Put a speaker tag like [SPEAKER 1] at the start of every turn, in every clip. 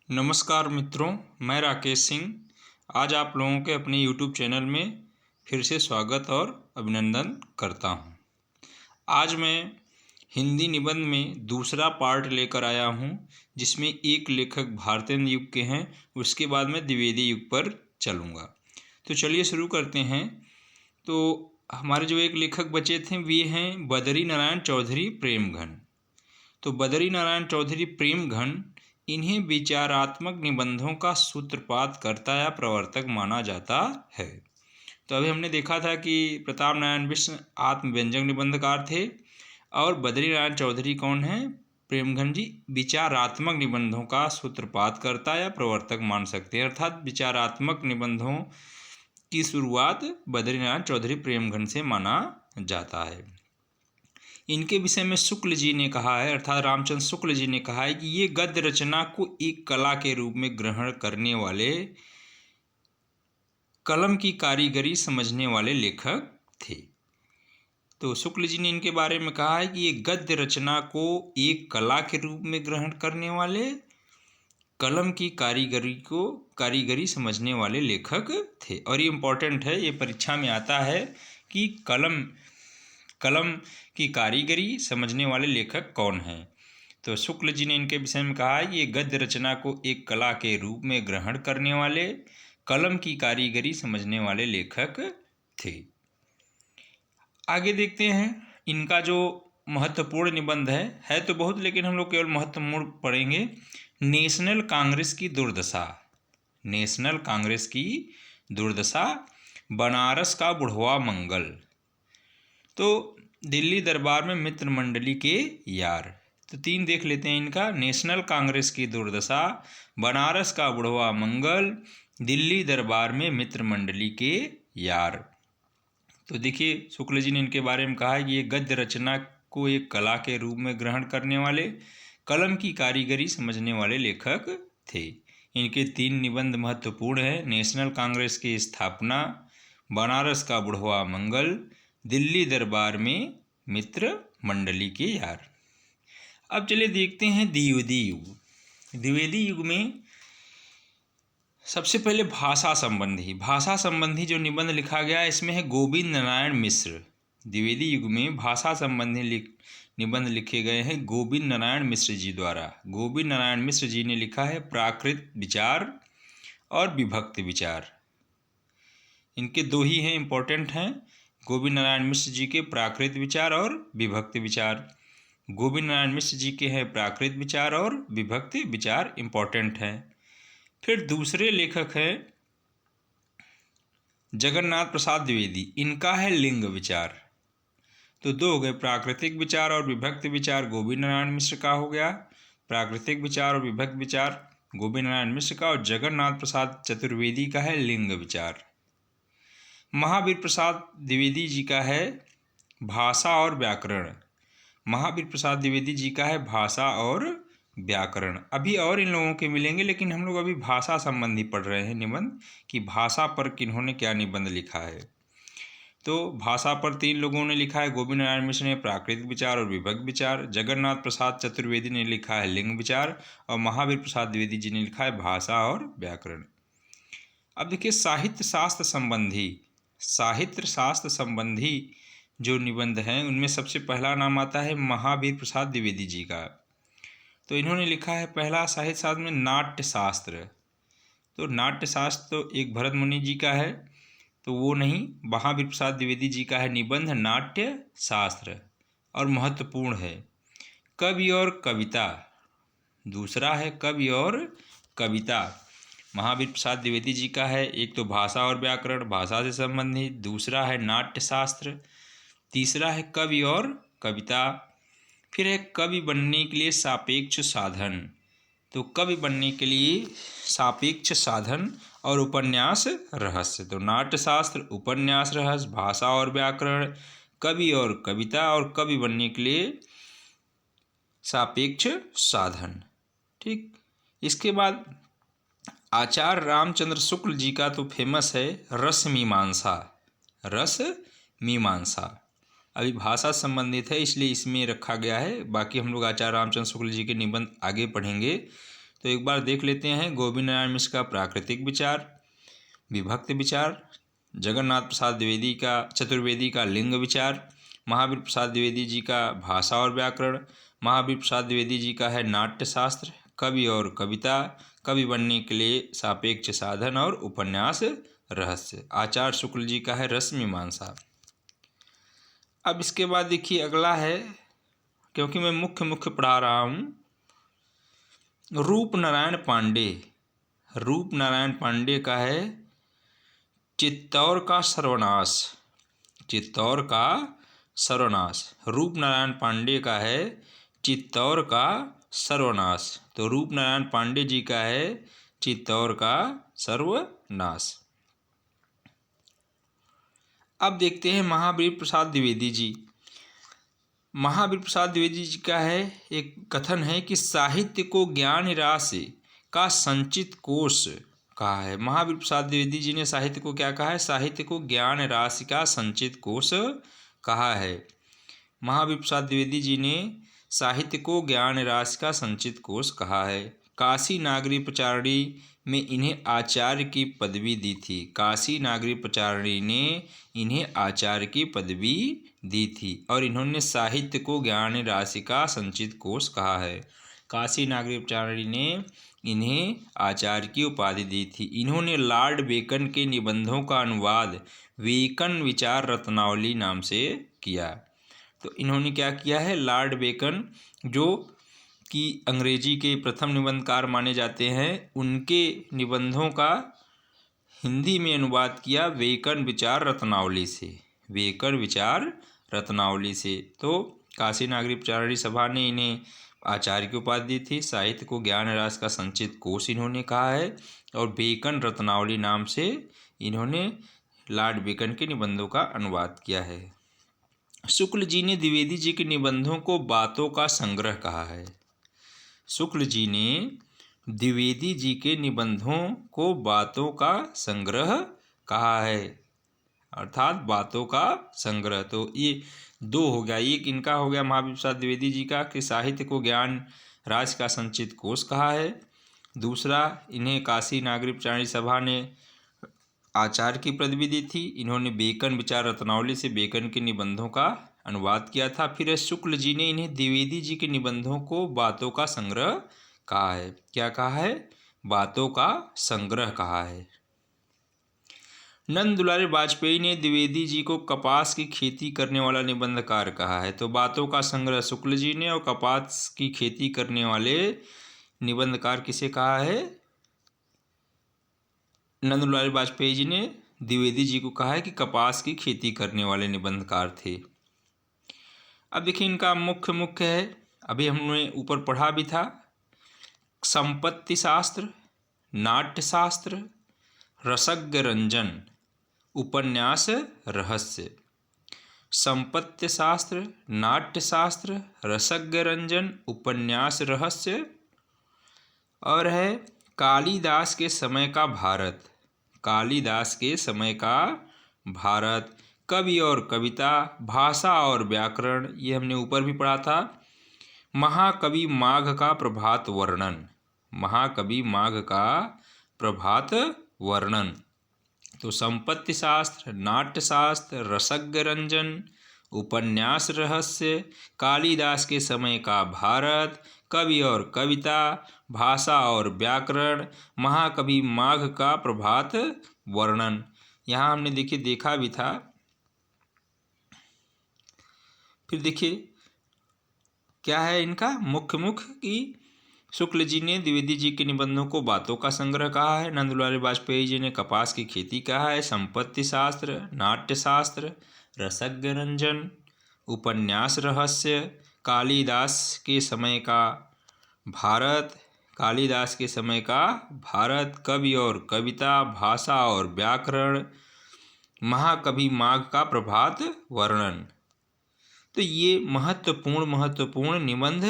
[SPEAKER 1] नमस्कार मित्रों, मैं राकेश सिंह आज आप लोगों के अपने YouTube चैनल में फिर से स्वागत और अभिनंदन करता हूं। आज मैं हिंदी निबंध में दूसरा पार्ट लेकर आया हूं, जिसमें एक लेखक भारतेंदु युग के हैं। उसके बाद मैं द्विवेदी युग पर चलूँगा। तो चलिए शुरू करते हैं। तो हमारे जो एक लेखक बचे थे वे हैं बद्री नारायण चौधरी प्रेमघन। तो बद्री नारायण चौधरी प्रेमघन, इन्हें विचारात्मक निबंधों का सूत्रपात करता या प्रवर्तक माना जाता है। तो अभी हमने देखा था कि प्रताप नारायण मिश्र आत्मव्यंजक निबंधकार थे और बद्री नारायण चौधरी कौन है? प्रेमघन जी विचारात्मक निबंधों का सूत्रपात करता या प्रवर्तक मान सकते हैं, अर्थात विचारात्मक निबंधों की शुरुआत बद्री नारायण चौधरी प्रेमघन से माना जाता है। इनके विषय में शुक्ल जी ने कहा है, अर्थात रामचंद्र शुक्ल जी ने कहा है कि ये गद्य रचना को एक कला के रूप में ग्रहण करने वाले, कलम की कारीगरी समझने वाले लेखक थे। तो शुक्ल जी ने इनके बारे में कहा है कि ये गद्य रचना को एक कला के रूप में ग्रहण करने वाले, कलम की कारीगरी समझने वाले लेखक थे। और ये इम्पोर्टेंट है, ये परीक्षा में आता है कि कलम की कारीगरी समझने वाले लेखक कौन हैं। तो शुक्ल जी ने इनके विषय में कहा है कि ये गद्य रचना को एक कला के रूप में ग्रहण करने वाले, कलम की कारीगरी समझने वाले लेखक थे। आगे देखते हैं इनका जो महत्वपूर्ण निबंध है तो बहुत, लेकिन हम लोग केवल महत्वपूर्ण पढ़ेंगे। नेशनल कांग्रेस की दुर्दशा, नेशनल कांग्रेस की दुर्दशा, बनारस का बुढ़वा मंगल। तो दिल्ली दरबार में मित्र मंडली के यार। तो तीन देख लेते हैं इनका। नेशनल कांग्रेस की दुर्दशा, बनारस का बुढ़वा मंगल, दिल्ली दरबार में मित्र मंडली के यार। तो देखिए शुक्ल जी ने इनके बारे में कहा है कि ये गद्य रचना को एक कला के रूप में ग्रहण करने वाले, कलम की कारीगरी समझने वाले लेखक थे। इनके तीन निबंध महत्वपूर्ण हैं। नेशनल कांग्रेस की स्थापना, बनारस का बुढ़वा मंगल, दिल्ली दरबार में मित्र मंडली के यार। अब चलिए देखते हैं द्विवेदी युग। द्विवेदी युग में सबसे पहले भाषा संबंधी जो निबंध लिखा गया है, इसमें है गोविंद नारायण मिश्र। द्विवेदी युग में भाषा संबंधी निबंध लिखे गए हैं गोविंद नारायण मिश्र जी द्वारा। गोविंद नारायण मिश्र जी ने लिखा है प्राकृत विचार और विभक्त विचार। इनके दो ही हैं, इंपॉर्टेंट हैं, गोविंद नारायण मिश्र जी के प्राकृत विचार और विभक्त विचार। गोविंद नारायण मिश्र जी के हैं प्राकृत विचार और विभक्त विचार, इंपॉर्टेंट हैं। फिर दूसरे लेखक हैं जगन्नाथ प्रसाद द्विवेदी, इनका है लिंग विचार। तो दो हो गए, प्राकृतिक विचार और विभक्त विचार गोविंद नारायण मिश्र का हो गया, प्राकृतिक विचार और विभक्त विचार गोविंद नारायण मिश्र का, और जगन्नाथ प्रसाद चतुर्वेदी का है लिंग विचार। महावीर प्रसाद द्विवेदी जी का है भाषा और व्याकरण। महावीर प्रसाद द्विवेदी जी का है भाषा और व्याकरण। अभी और इन लोगों के मिलेंगे, लेकिन हम लोग अभी भाषा संबंधी पढ़ रहे हैं निबंध कि भाषा पर किन्होंने क्या निबंध लिखा है। तो भाषा पर तीन लोगों ने लिखा है, गोविंद नारायण मिश्र ने प्राकृतिक विचार और विभक्त विचार, जगन्नाथ प्रसाद चतुर्वेदी ने लिखा है लिंग विचार, और महावीर प्रसाद द्विवेदी जी ने लिखा है भाषा और व्याकरण। अब देखिए साहित्य शास्त्र संबंधी जो निबंध हैं उनमें सबसे पहला नाम आता है महावीर प्रसाद द्विवेदी जी का। तो इन्होंने लिखा है पहला साहित्य शास्त्र में नाट्य शास्त्र। तो नाट्य शास्त्र तो एक भरत मुनि जी का है, तो वो नहीं, महावीर प्रसाद द्विवेदी जी का है निबंध नाट्य शास्त्र, और महत्वपूर्ण है। कवि और कविता, दूसरा है कवि और कविता, महावीर प्रसाद द्विवेदी जी का है। एक तो भाषा और व्याकरण, भाषा से संबंधित, दूसरा है नाट्य शास्त्र, तीसरा है कवि और कविता। फिर है कवि बनने के लिए सापेक्ष साधन। तो कवि बनने के लिए सापेक्ष साधन और उपन्यास रहस्य। तो नाट्य शास्त्र, उपन्यास रहस्य, भाषा और व्याकरण, कवि और कविता, और कवि बनने के लिए सापेक्ष साधन। ठीक, इसके बाद आचार्य रामचंद्र शुक्ल जी का तो फेमस है रस मीमांसा। अभी भाषा संबंधित है इसलिए इसमें रखा गया है, बाकी हम लोग आचार्य रामचंद्र शुक्ल जी के निबंध आगे पढ़ेंगे। तो एक बार देख लेते हैं। गोविंद नारायण मिश्र का प्राकृतिक विचार, विभक्त विचार, जगन्नाथ प्रसाद द्विवेदी का चतुर्वेदी का लिंग विचार, महावीर प्रसाद द्विवेदी जी का भाषा और व्याकरण, महावीर प्रसाद द्विवेदी जी का है नाट्य शास्त्र, कवि और कविता, कवि बनने के लिए सापेक्ष साधन और उपन्यास रहस्य, आचार्य शुक्ल जी का है रस मीमांसा। अब इसके बाद देखिए अगला है, क्योंकि मैं मुख्य पढ़ा रहा हूँ, रूप नारायण पांडे। रूप नारायण पांडे का है चित्तौर का सर्वनाश, चित्तौर का सर्वनाश। रूप नारायण पांडे का है चित्तौर का सर्वनाश। तो रूप नारायण पांडे जी का है चित्तौर का सर्वनाश। अब देखते हैं महावीर प्रसाद द्विवेदी जी। महावीर प्रसाद द्विवेदी जी का है एक कथन है कि साहित्य को ज्ञान राशि का संचित कोष कहा है। महावीर प्रसाद द्विवेदी जी ने साहित्य को क्या कहा है? साहित्य को ज्ञान राशि का संचित कोष कहा है। महावीर प्रसाद द्विवेदी जी ने साहित्य को ज्ञान राशि का संचित कोष कहा है। काशी नागरी प्रचारिणी में इन्हें आचार्य की पदवी दी थी। काशी नागरी प्रचारिणी ने इन्हें आचार्य की पदवी दी थी और इन्होंने साहित्य को ज्ञान राशि का संचित कोष कहा है। काशी नागरी प्रचारिणी ने इन्हें आचार्य की उपाधि दी थी। इन्होंने लॉर्ड बेकन के निबंधों का अनुवाद बेकन विचार रत्नावली नाम से किया। तो इन्होंने क्या किया है? लॉर्ड बेकन जो कि अंग्रेजी के प्रथम निबंधकार माने जाते हैं, उनके निबंधों का हिंदी में अनुवाद किया बेकन विचार रत्नावली से, बेकन विचार रत्नावली से। तो काशी नागरी प्रचारिणी सभा ने इन्हें आचार्य की उपाधि दी थी। साहित्य को ज्ञान राशि का संचित कोष इन्होंने कहा है और बेकन रत्नावली नाम से इन्होंने लॉर्ड बेकन के निबंधों का अनुवाद किया है। शुक्ल जी ने द्विवेदी जी के निबंधों को बातों का संग्रह कहा है। शुक्ल जी ने द्विवेदी जी के निबंधों को बातों का संग्रह कहा है, अर्थात बातों का संग्रह। तो ये दो हो गया। एक इनका हो गया महावीर प्रसाद द्विवेदी जी का कि साहित्य को ज्ञान राशि का संचित कोष कहा है। दूसरा, इन्हें काशी नागरी प्रचारिणी सभा ने आचार्य की पदवी दी थी। इन्होंने बेकन विचार रत्नावली से बेकन के निबंधों का अनुवाद किया था। फिर शुक्ल जी ने इन्हें द्विवेदी जी के निबंधों को बातों का संग्रह कहा है। क्या कहा है? बातों का संग्रह कहा है। नंद दुलारे वाजपेयी ने द्विवेदी जी को कपास की खेती करने वाला निबंधकार कहा है। तो बातों का संग्रह शुक्ल जी ने और कपास की खेती करने वाले निबंधकार किसे कहा है? नंद दुलारे वाजपेयी जी ने द्विवेदी जी को कहा है कि कपास की खेती करने वाले निबंधकार थे। अब देखिए इनका मुख्य है, अभी हमने ऊपर पढ़ा भी था, संपत्ति शास्त्र, नाट्य शास्त्र, रसज्ञ रंजन, उपन्यास रहस्य। संपत्ति शास्त्र, नाट्य शास्त्र, रसज्ञ रंजन, उपन्यास रहस्य। और है कालिदास के समय का भारत, कालिदास के समय का भारत, कवि और कविता, भाषा और व्याकरण, ये हमने ऊपर भी पढ़ा था। महाकवि माघ का प्रभात वर्णन, महाकवि माघ का प्रभात वर्णन। तो संपत्ति शास्त्र, नाट्य शास्त्र, रसज्ञ रंजन, उपन्यास रहस्य, कालिदास के समय का भारत, कवि और कविता, भाषा और व्याकरण, महाकवि माघ का प्रभात वर्णन। यहाँ हमने देखा भी था। फिर देखिए क्या है इनका मुख्य कि शुक्ल जी ने द्विवेदी जी के निबंधों को बातों का संग्रह कहा है। नंद दुलारे वाजपेयी जी ने कपास की खेती कहा है। संपत्ति शास्त्र, नाट्य शास्त्र, रसज्ञ रंजन, उपन्यास रहस्य, कालिदास के समय का भारत, कालिदास के समय का भारत, कवि और कविता, भाषा और व्याकरण, महाकवि माघ का प्रभात वर्णन। तो ये महत्वपूर्ण निबंध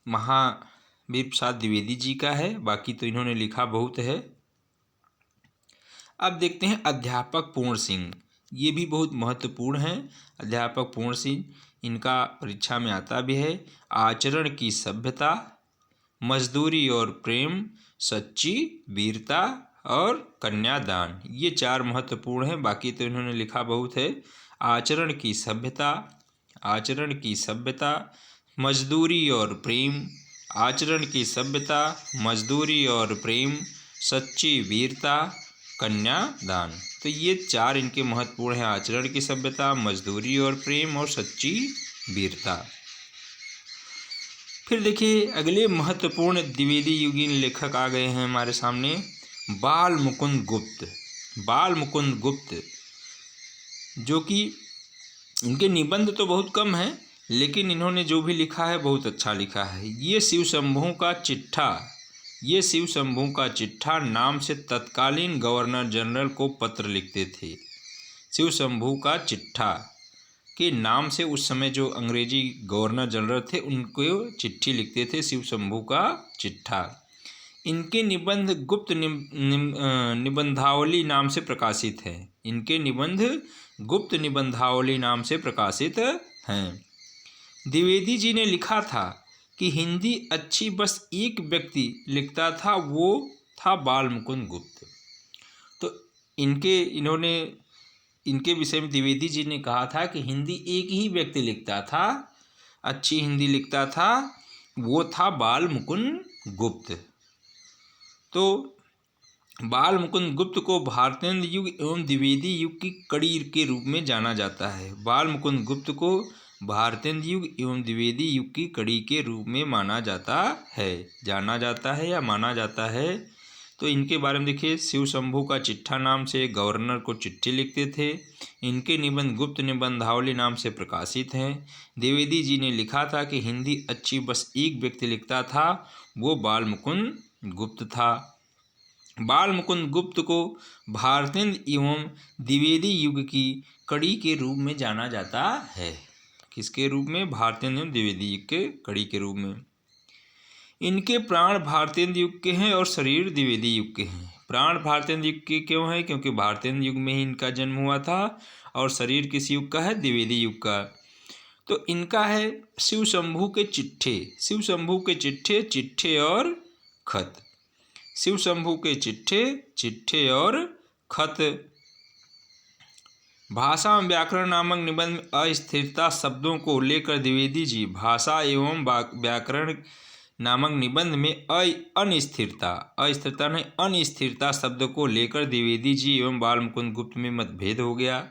[SPEAKER 1] महावीर प्रसाद द्विवेदी जी का है। बाकी तो इन्होंने लिखा बहुत है। अब देखते हैं अध्यापक पूर्ण सिंह, ये भी बहुत महत्वपूर्ण है। अध्यापक पूर्ण सिंह, इनका परीक्षा में आता भी है। आचरण की सभ्यता, मजदूरी और प्रेम, सच्ची वीरता और कन्यादान। ये 4 महत्वपूर्ण हैं, बाकी तो इन्होंने लिखा बहुत है। आचरण की सभ्यता, आचरण की सभ्यता, मजदूरी और प्रेम, आचरण की सभ्यता, मजदूरी और प्रेम, सच्ची वीरता, कन्यादान। तो ये 4 इनके महत्वपूर्ण हैं, आचरण की सभ्यता, मजदूरी और प्रेम और सच्ची वीरता। फिर देखिए अगले महत्वपूर्ण द्विवेदी युगीन लेखक आ गए हैं हमारे सामने, बाल मुकुंद गुप्त। बाल मुकुंद गुप्त, जो कि इनके निबंध तो बहुत कम हैं, लेकिन इन्होंने जो भी लिखा है बहुत अच्छा लिखा है। ये शिव शंभू का चिट्ठा, ये शिव शंभू का चिट्ठा नाम से तत्कालीन गवर्नर जनरल को पत्र लिखते थे। शिव शंभू का चिट्ठा के नाम से उस समय जो अंग्रेजी गवर्नर जनरल थे उनको चिट्ठी लिखते थे, शिव शंभू का चिट्ठा। इनके निबंध गुप्त निबंधावली नाम से प्रकाशित हैं। इनके निबंध गुप्त निबंधावली नाम से प्रकाशित हैं। द्विवेदी जी ने लिखा था कि हिंदी अच्छी बस एक व्यक्ति लिखता था, वो था बाल मुकुंद गुप्त। तो इनके विषय में द्विवेदी जी ने कहा था कि हिंदी एक ही व्यक्ति लिखता था, अच्छी हिंदी लिखता था, वो था बाल मुकुंद गुप्त। तो बाल मुकुंद गुप्त को भारतेंद्र युग एवं द्विवेदी युग की कड़ी के रूप में जाना जाता है। बाल मुकुंद गुप्त को भारतेंद्र युग एवं द्विवेदी युग की कड़ी के रूप में माना जाता है, जाना जाता है या माना जाता है। तो इनके बारे में देखिए, शिव शंभू का चिट्ठा नाम से गवर्नर को चिट्ठी लिखते थे। इनके निबंध गुप्त निबंधावली नाम से प्रकाशित हैं। द्विवेदी जी ने लिखा था कि हिंदी अच्छी बस एक व्यक्ति लिखता था, वो बाल मुकुंद गुप्त था। बाल मुकुंद गुप्त को भारतेंद्र एवं द्विवेदी युग की कड़ी के रूप में जाना जाता है। किसके रूप में? भारतेंद्र एवं द्विवेदी युग के कड़ी के रूप में। इनके प्राण भारतेंद्र युग के हैं और शरीर द्विवेदी युग के हैं। प्राण भारतेंद्र युग के क्यों है? क्योंकि भारतेंद्र युग में ही इनका जन्म हुआ था, और शरीर किस युग का है? द्विवेदी युग का। तो इनका है शिव शंभू के चिट्ठे, शिव शंभू के चिट्ठे, चिट्ठे और खत। शिव शंभू के चिट्ठे, चिट्ठे और खत। भाषा एवं व्याकरण नामक निबंध में अस्थिरता शब्दों को लेकर द्विवेदी जी भाषा एवं व्याकरण नामक निबंध में अस्थिरता नहीं अनिस्थिरता शब्द को लेकर द्विवेदी जी एवं बाल मुकुंद गुप्त में मतभेद हो गया।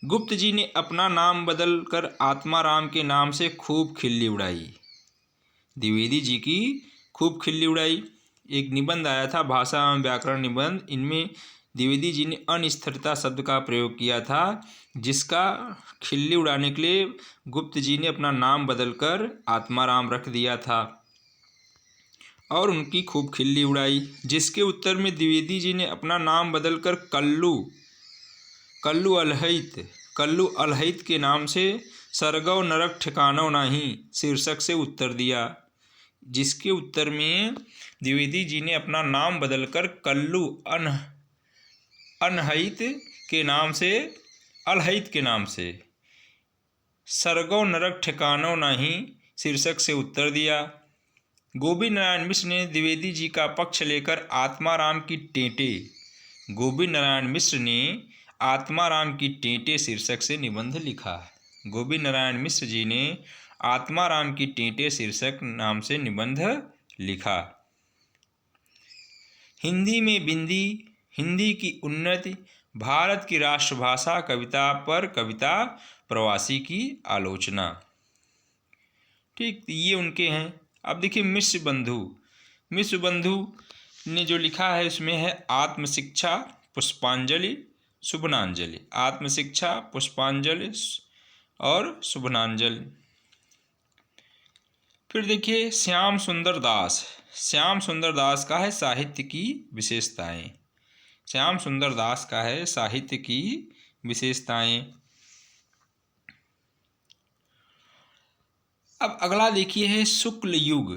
[SPEAKER 1] गुप्त जी ने अपना नाम बदल कर आत्माराम के नाम से खूब खिल्ली उड़ाई। द्विवेदी जी की खूब खिल्ली उड़ाई। एक निबंध आया था भाषा एवं व्याकरण निबंध, इनमें द्विवेदी जी ने अनिस्थिरता शब्द का प्रयोग किया था, जिसका खिल्ली उड़ाने के लिए गुप्त जी ने अपना नाम बदलकर आत्माराम रख दिया था और उनकी खूब खिल्ली उड़ाई। जिसके उत्तर में द्विवेदी जी ने अपना नाम बदलकर कल्लू अलहित के नाम से सरगव नरक ठिकानों नहीं शीर्षक से उत्तर दिया। जिसके उत्तर में द्विवेदी जी ने अपना नाम बदलकर कल्लू अलहित के नाम से सरगव नरक ठिकानों नहीं शीर्षक से उत्तर दिया। गोविंद नारायण मिश्र ने द्विवेदी जी का पक्ष लेकर आत्माराम की टेंटे शीर्षक से निबंध लिखा। गोविंद नारायण मिश्र जी ने आत्माराम की टेंटे शीर्षक नाम से निबंध लिखा। हिंदी में बिंदी, हिंदी की उन्नति, भारत की राष्ट्रभाषा, कविता पर कविता, प्रवासी की आलोचना। ठीक, ये उनके हैं। अब देखिए मिश्र बंधु ने जो लिखा है उसमें है आत्मशिक्षा, पुष्पांजलि, शुभनांजलि। आत्मशिक्षा, पुष्पांजलि और शुभनांजलि। फिर देखिए श्याम सुंदर दास का है साहित्य की विशेषताएं। श्याम सुंदर दास का है साहित्य की विशेषताएं। अब अगला देखिए है शुक्ल युग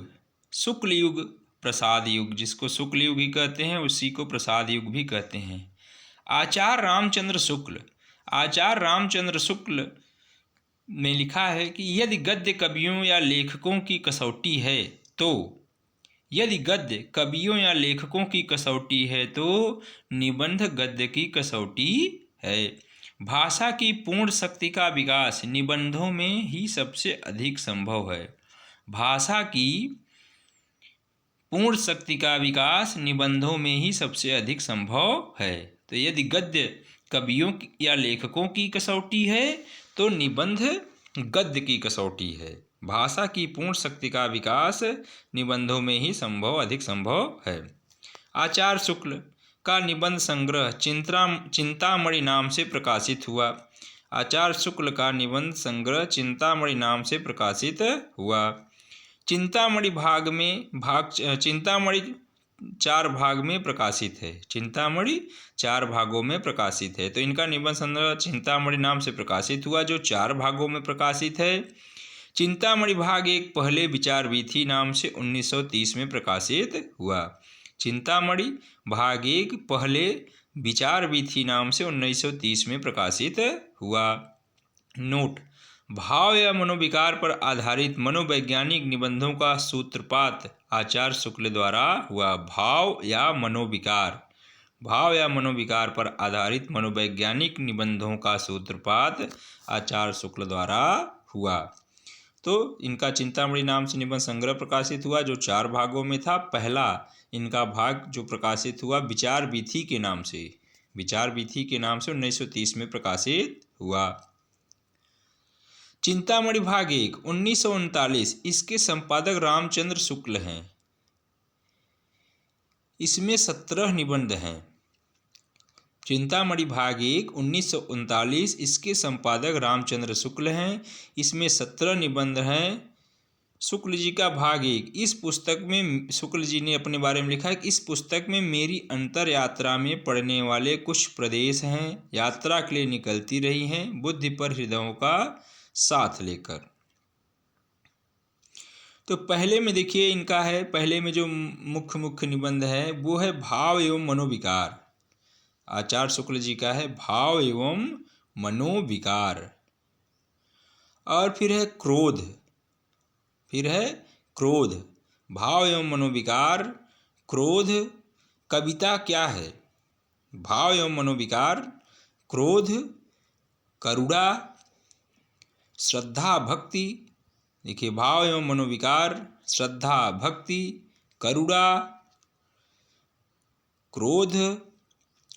[SPEAKER 1] प्रसाद युग, जिसको शुक्ल युग ही कहते हैं उसी को प्रसाद युग भी कहते हैं। आचार्य रामचंद्र शुक्ल में लिखा है कि यदि गद्य कवियों या लेखकों की कसौटी है तो यदि गद्य कवियों या लेखकों की कसौटी है तो निबंध गद्य की कसौटी है। भाषा की पूर्ण शक्ति का विकास निबंधों में ही सबसे अधिक संभव है। भाषा की पूर्ण शक्ति का विकास निबंधों में ही सबसे अधिक संभव है। तो यदि गद्य कवियों या लेखकों की कसौटी है तो निबंध गद्य की कसौटी है। भाषा की पूर्ण शक्ति का विकास निबंधों में ही अधिक संभव है। आचार्य शुक्ल का निबंध संग्रह चिंतामणि नाम से प्रकाशित हुआ। आचार्य शुक्ल का निबंध संग्रह चिंतामणि नाम से प्रकाशित हुआ। चिंतामणि चिंतामणि 4 भाग में प्रकाशित है। चिंतामणि 4 भागों में प्रकाशित है। तो इनका निबंध संग्रह चिंतामणि नाम से प्रकाशित हुआ, जो 4 भागों में प्रकाशित है। चिंतामणि भाग 1 पहले विचार वीथी नाम से 1930 में प्रकाशित हुआ। चिंतामणि भाग 1 पहले विचार वीथी नाम से 1930 में प्रकाशित हुआ। नोट: भाव या मनोविकार पर आधारित मनोवैज्ञानिक निबंधों का सूत्रपात आचार्य शुक्ल द्वारा हुआ। भाव या मनोविकार पर आधारित मनोवैज्ञानिक निबंधों का सूत्रपात आचार्य शुक्ल द्वारा हुआ। तो इनका चिंतामणि नाम से निबंध संग्रह प्रकाशित हुआ, जो 4 भागों में था। पहला इनका भाग जो प्रकाशित हुआ विचार वीथी के नाम से 1930 में प्रकाशित हुआ। चिंतामणि भाग 1 1939, इसके संपादक रामचंद्र शुक्ल हैं। इसमें 17 निबंध हैं। चिंतामणि भाग 1 1939, इसके संपादक रामचंद्र शुक्ल हैं। इसमें 17 निबंध हैं। शुक्ल जी का भाग 1, इस पुस्तक में शुक्ल जी ने अपने बारे में लिखा है कि इस पुस्तक में मेरी अंतर यात्रा में पड़ने वाले कुछ प्रदेश हैं, यात्रा के लिए निकलती रही हैं, बुद्धि पर हृदयों का साथ लेकर। तो पहले में देखिए इनका है, पहले में जो मुख्य निबंध है वो है भाव एवं मनोविकार। आचार्य शुक्ल जी का है भाव एवं मनोविकार। और फिर है क्रोध। भाव एवं मनोविकार, क्रोध, कविता क्या है। भाव एवं मनोविकार, क्रोध, करुणा, श्रद्धा भक्ति। देखिए भाव एवं मनोविकार, श्रद्धा भक्ति, करुणा, क्रोध,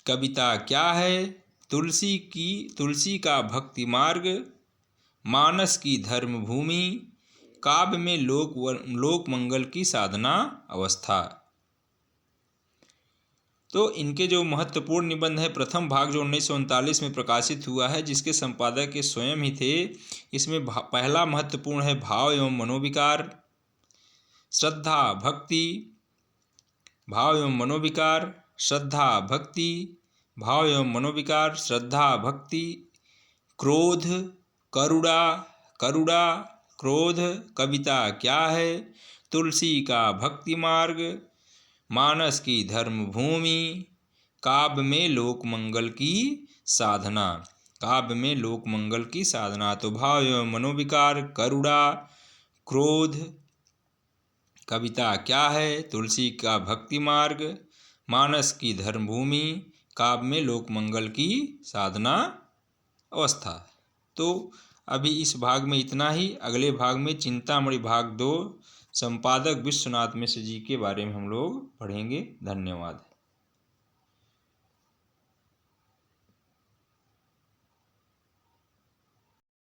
[SPEAKER 1] कविता क्या है, तुलसी का भक्ति मार्ग, मानस की धर्म भूमि, काव्य में लोक मंगल की साधना अवस्था। तो इनके जो महत्वपूर्ण निबंध है, प्रथम भाग जो 1939 में प्रकाशित हुआ है, जिसके संपादक ये स्वयं ही थे। इसमें पहला महत्वपूर्ण है भाव एवं मनोविकार, श्रद्धा भक्ति, भाव एवं मनोविकार, श्रद्धा भक्ति, भाव एवं मनोविकार, श्रद्धा भक्ति, क्रोध, करुणा, क्रोध, कविता क्या है, तुलसी का भक्ति मार्ग, मानस की धर्म भूमि, काव्य में लोक मंगल की साधना। तो भाव एवं मनोविकार, करुणा, क्रोध, कविता क्या है, तुलसी का भक्ति मार्ग, मानस की धर्म भूमि, काव्य में लोक मंगल की साधना अवस्था। तो अभी इस भाग में इतना ही। अगले भाग में चिंतामणि भाग 2 संपादक विश्वनाथ मिश्र जी के बारे में हम लोग पढ़ेंगे। धन्यवाद।